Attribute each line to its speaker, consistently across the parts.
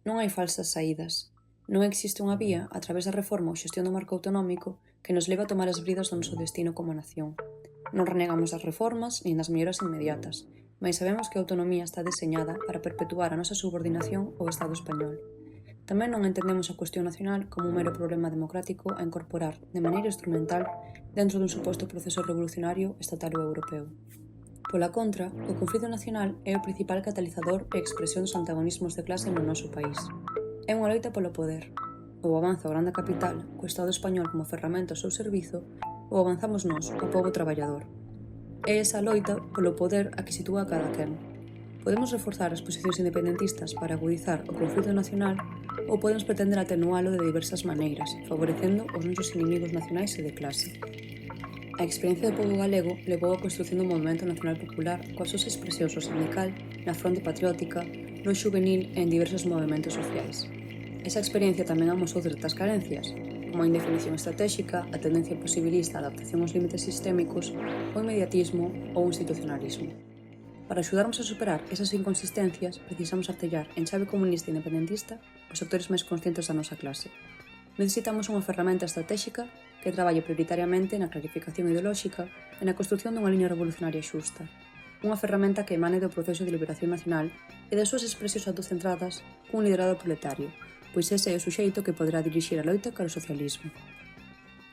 Speaker 1: Non hai falsas saídas. Non existe unha vía, a través da reforma ou xestión do marco autonómico, que nos leve a tomar as bridas do noso destino como nación. Non renegamos das reformas nin das melloras inmediatas, mais sabemos que a autonomía está deseñada para perpetuar a nosa subordinación ao Estado español. Tamén non entendemos a cuestión nacional como un mero problema democrático a incorporar, de maneira instrumental, dentro dun suposto proceso revolucionario estatal ou europeo. Pola contra, o conflito nacional é o principal catalizador e expresión dos antagonismos de clase no noso país. É unha loita polo poder. Ou avanza o grande capital, co Estado español como ferramenta ao seu servizo, ou avanzamos nós, o pobo traballador. É esa loita polo poder a que sitúa cada quen. Podemos reforzar as posicións independentistas para agudizar o conflito nacional ou podemos pretender atenualo de diversas maneiras, favorecendo os nosos inimigos nacionais e de clase. A experiencia do pobo galego levou á construción do movemento nacional popular coas súas expresións no sindical, na fronte patriótica, no xuvenil e en diversos movementos sociais. Esa experiencia tamén amosou certas carencias, como a indefinición estratégica, a tendencia posibilista á adaptación aos límites sistémicos, o inmediatismo ou o institucionalismo. Para axudarnos a superar esas inconsistencias, precisamos artellar en chave comunista e independentista os sectores máis conscientes da nosa clase. Necesitamos unha ferramenta estratégica que traballe prioritariamente na clarificación ideolóxica e na construción dunha liña revolucionaria xusta. Unha ferramenta que emane do proceso de liberación nacional e das súas expresións autocentradas cun liderado proletario, pois ese é o suxeito que poderá dirixir a loita cara ao socialismo.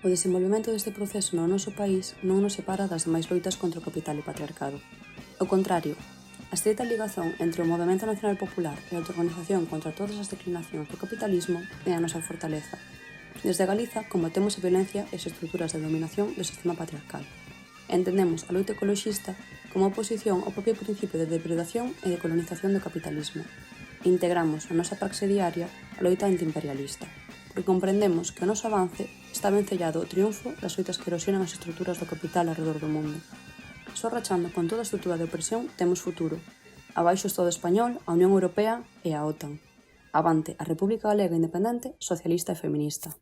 Speaker 1: O desenvolvemento deste proceso no noso país non nos separa das demais loitas contra o capital e o patriarcado. Ao contrario, a estreita ligazón entre o movemento nacional popular e a autoorganización contra todas as declinacións do capitalismo é a nosa fortaleza. Desde Galiza combatemos a violencia e as estruturas de dominación do sistema patriarcal. Entendemos a loita ecoloxista como oposición ao propio principio de depredación e de colonización do capitalismo. Integramos na nosa praxe diaria a loita antiimperialista, porque comprendemos que o noso avance está vencellado ao triunfo das loitas que erosionan as estruturas do capital arredor do mundo. Só rachando con toda a estrutura de opresión temos futuro. Abaixo o Estado español, a Unión Europea e a OTAN. Avante a República Galega Independente, socialista e feminista.